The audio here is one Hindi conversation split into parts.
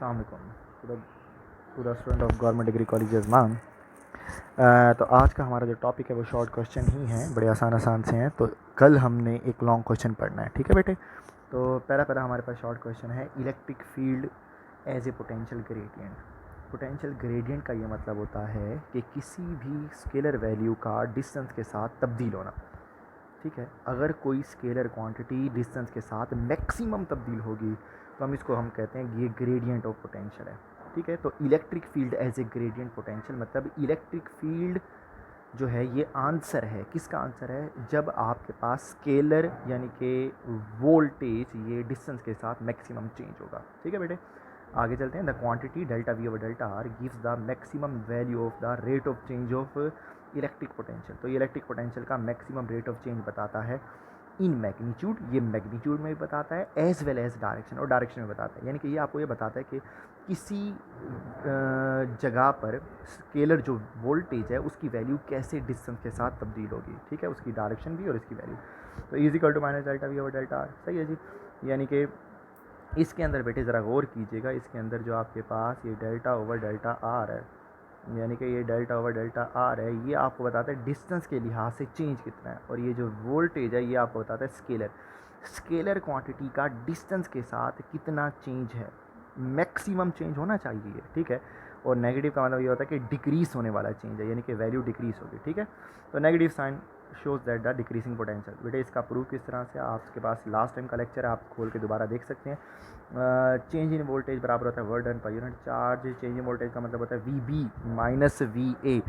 अस्सलाम वालेकुम पूरा पूरा student of government degree college Ajman. तो आज का हमारा जो टॉपिक है वो शॉर्ट क्वेश्चन ही हैं, बड़े आसान आसान से हैं। तो कल हमने एक लॉन्ग क्वेश्चन पढ़ना है, ठीक है बेटे। तो पहला हमारे पास शॉर्ट क्वेश्चन है, electric field as a potential gradient. Potential gradient का ये मतलब होता है कि किसी भी स्केलर वैल्यू का डिस्टेंस के साथ तब्दील होना, ठीक है। अगर कोई स्केलर क्वांटिटी डिस्टेंस के साथ मैक्सिमम तब्दील होगी तो हम कहते हैं ये ग्रेडियंट ऑफ पोटेंशियल है, ठीक है। तो electric field as a gradient potential मतलब इलेक्ट्रिक फील्ड जो है ये आंसर है, किसका आंसर है, जब आपके पास स्केलर यानी कि वोल्टेज ये डिस्टेंस के साथ मैक्सिमम चेंज होगा, ठीक है बेटे। आगे चलते हैं। The quantity delta V over delta are gives the maximum value of the rate of change of electric potential. तो ये इलेक्ट्रिक पोटेंशियल का मैक्सिमम रेट ऑफ चेंज बताता है इन मैग्नीट्यूड, ये मैग्नीट्यूड में भी बताता है एज वेल एज डायरेक्शन, और डायरेक्शन में बताता है। यानी कि ये आपको ये बताता है कि किसी जगह पर स्केलर जो वोल्टेज है उसकी वैल्यू कैसे डिस्टेंस के साथ तब्दील होगी, ठीक है, उसकी डायरेक्शन भी और इसकी वैल्यू। तो is equal to minus delta V over delta R, सही है जी। यानी कि इसके अंदर बेटे ज़रा गौर कीजिएगा, इसके अंदर जो आपके पास ये डेल्टा ओवर डेल्टा आर है, यानी कि ये डेल्टा ओवर डेल्टा आर है, ये आपको बताता है डिस्टेंस के लिहाज से चेंज कितना है। और ये जो वोल्टेज है ये आपको बताता है स्केलर क्वांटिटी का डिस्टेंस के साथ कितना चेंज है, मैक्सिमम चेंज होना चाहिए, ठीक है। और नेगेटिव का मतलब ये होता है कि डिक्रीज होने वाला चेंज है, यानी कि वैल्यू डिक्रीज होगी, ठीक है। तो negative sign shows that the decreasing potential. बेटे इसका प्रूफ किस तरह से, आपके पास लास्ट टाइम का लेक्चर है, आप खोल के दोबारा देख सकते हैं। चेंज इन वोल्टेज बराबर होता है work done per unit charge. Change in voltage का मतलब होता है V B minus V A,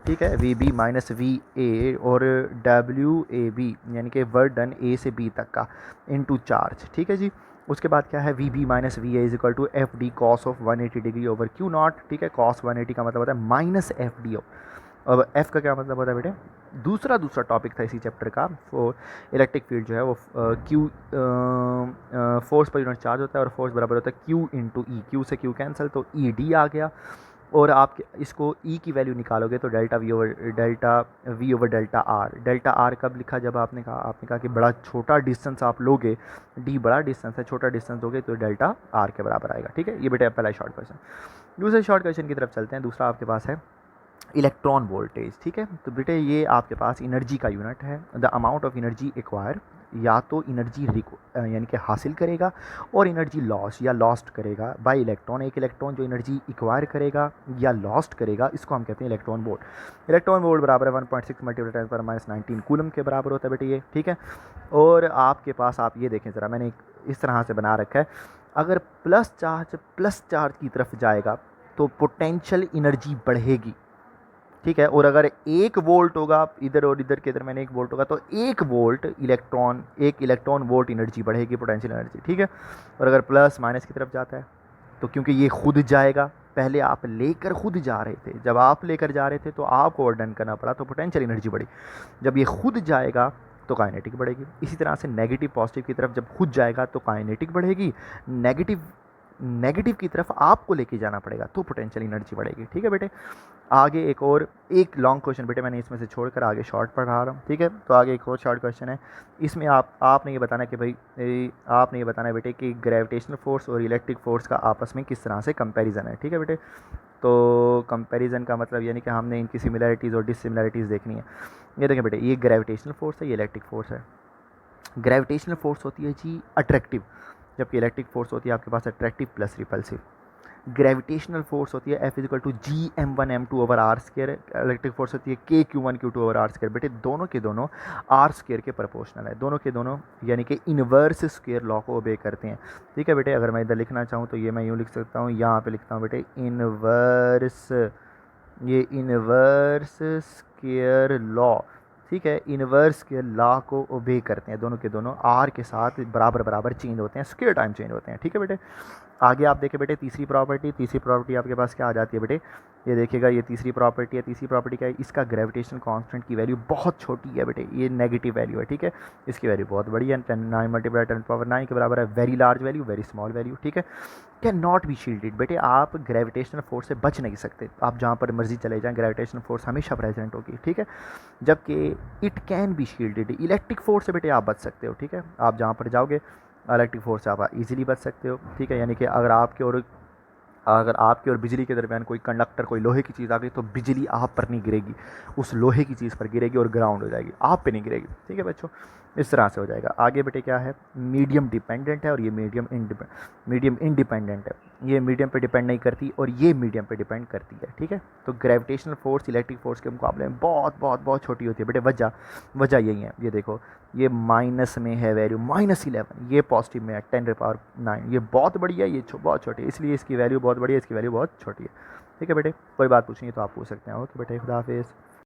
ठीक है, V B minus V A, और डब्ल्यू ए बी यानी कि वर्क डन ए से बी तक का इनटू चार्ज, ठीक है जी। उसके बाद क्या है, V B minus V A is equal to F D cos of 180 degree over Q naught, ठीक है। कॉस 180 का मतलब होता है माइनस एफ डी। अब एफ का क्या मतलब होता है बेटे, दूसरा टॉपिक था इसी चैप्टर का, वो इलेक्ट्रिक फील्ड जो है वो क्यू फोर्स पर यूनिट चार्ज होता है, और फोर्स बराबर होता है क्यू इंटू ई, क्यू से क्यू कैंसिल तो ई डी आ गया। और आप इसको ई की वैल्यू निकालोगे तो delta V over delta are. Delta R कब लिखा, जब आपने कहा कि बड़ा छोटा डिस्टेंस आप लोगे, डी बड़ा डिस्टेंस है, छोटा डिस्टेंस दोगे तो डेल्टा आर के बराबर आएगा, ठीक है। ये बेटे पहला शॉर्ट क्वेश्चन। दूसरे शॉर्ट क्वेश्चन की तरफ चलते हैं। दूसरा आपके पास है इलेक्ट्रॉन वोल्टेज, ठीक है। तो बेटे ये आपके पास एनर्जी का यूनिट है, the amount of energy acquire, या तो एनर्जी यानी कि हासिल करेगा और एनर्जी लॉस या लॉस्ट करेगा बाय इलेक्ट्रॉन। एक इलेक्ट्रॉन जो एनर्जी एक्वायर करेगा या लॉस्ट करेगा इसको हम कहते हैं इलेक्ट्रॉन वोल्ट। इलेक्ट्रॉन वोल्ट बराबर है 1.6 मल्टीप्लाई 10⁻⁻19 कूलम के बराबर होता है बेटे ये, ठीक है। और आपके पास आप ये देखें ज़रा, मैंने इस तरह से बना रखा है, अगर प्लस चार्ज की तरफ जाएगा तो पोटेंशियल एनर्जी बढ़ेगी, ठीक है। और अगर 1 वोल्ट होगा इधर और इधर के इधर मैंने 1 वोल्ट होगा तो 1 इलेक्ट्रॉन वोल्ट एनर्जी बढ़ेगी, पोटेंशियल एनर्जी, ठीक है। और अगर प्लस माइनस की तरफ जाता है तो क्योंकि ये खुद जाएगा, पहले आप लेकर खुद जा रहे थे, जब आप लेकर जा रहे थे तो आपको वर्डन करना पड़ा तो पोटेंशियल एनर्जी बढ़ी, जब ये खुद जाएगा तो काइनेटिक बढ़ेगी। इसी तरह से नेगेटिव पॉजिटिव की तरफ जब खुद जाएगा तो काइनेटिक बढ़ेगी, नेगेटिव की तरफ आपको लेके जाना पड़ेगा तो पोटेंशियल एनर्जी बढ़ेगी, ठीक है बेटे। आगे एक लॉन्ग क्वेश्चन बेटे मैंने इसमें से छोड़कर आगे शॉर्ट पढ़ा रहा हूँ, ठीक है। तो आगे एक और शॉर्ट क्वेश्चन है, इसमें आपने ये बताना कि आपने ये बताना है बेटे कि ग्रेविटेशनल फोर्स और इलेक्ट्रिक फोर्स का आपस में किस तरह से कंपैरिजन है, ठीक है बेटे। तो कंपैरिजन का मतलब यानी कि हमने इनकी सिमिलैरिटीज़ और डिससिमिलैरिटीज़ देखनी है। ये देखें बेटे, ये ग्रेविटेशनल फोर्स है, ये इलेक्ट्रिक फोर्स है। ग्रेविटेशनल फोर्स होती है जी अट्रैक्टिव, जबकि इलेक्ट्रिक फोर्स होती है आपके पास attractive plus repulsive. Gravitational force होती है F is equal to G M one M two over R square, electric force होती है K Q one Q two over R square. बेटे दोनों के दोनों आर स्केयर के प्रोपोर्शनल है, दोनों के दोनों यानी कि इन्वर्स स्केयर लॉ को ओबे करते हैं, ठीक है बेटे। अगर मैं इधर लिखना चाहूँ तो ये मैं यूँ लिख सकता हूँ, यहाँ पे लिखता हूँ बेटे इन्वर्स स्केयर लॉ, ठीक है। इन्वर्स के लॉ को ओबे करते हैं, दोनों के दोनों आर के साथ बराबर चेंज होते हैं, स्केयर टाइम चेंज होते हैं, ठीक है बेटे। आगे आप देखें बेटे तीसरी प्रॉपर्टी आपके पास क्या आ जाती है बेटे, ये देखिएगा, ये तीसरी प्रॉपर्टी है। तीसरी प्रॉपर्टी क्या है, इसका ग्रेविटेशनल कांस्टेंट की वैल्यू बहुत छोटी है बेटे, ये नेगेटिव वैल्यू है, ठीक है। इसकी वैल्यू बहुत बड़ी है, 9 मल्टीप्लाई 10⁻9 के बराबर है, very large value, very small value, ठीक है। कैन नॉट बी शील्डेड, बेटे आप ग्रेविटेशनल फोर्स से बच नहीं सकते, आप जहाँ पर मर्जी चले जाएँ ग्रेविटेशनल फोर्स हमेशा प्रेजेंट होगी, ठीक है। जबकि it can be shielded, electric force से बेटे आप बच सकते हो, ठीक है। आप जहाँ पर जाओगे इलेक्ट्रिक फोर्स से आप इजीली बच सकते हो, ठीक है। यानी कि अगर आपके और अगर आपके और बिजली के दरमियान कोई कंडक्टर, कोई लोहे की चीज़ आ गई तो बिजली आप पर नहीं गिरेगी, उस लोहे की चीज़ पर गिरेगी और ग्राउंड हो जाएगी, आप पे नहीं गिरेगी। ठीक है बच्चों, इस तरह से हो जाएगा। आगे बेटे क्या है, मीडियम डिपेंडेंट है और ये मीडियम इंडिपेंडेंट है। ये मीडियम पे डिपेंड नहीं करती और ये मीडियम पे डिपेंड करती है। ठीक है, तो ग्रेविटेशनल फोर्स इलेक्ट्रिक फोर्स के मुकाबले में बहुत बहुत बहुत छोटी होती है बेटे। वजह यही है, ये देखो ये माइनस में है वैल्यू -11, ये पॉजिटिव में है 10⁹, ये बहुत बड़ी है, ये बहुत छोटी है, इसलिए इसकी वैल्यू बहुत बड़ी है, इसकी वैल्यू बहुत छोटी है। ठीक है बेटे, कोई बात पूछेंगे तो आप पूछ सकते हैं। ओके बेटे, खुदा हाफिज़।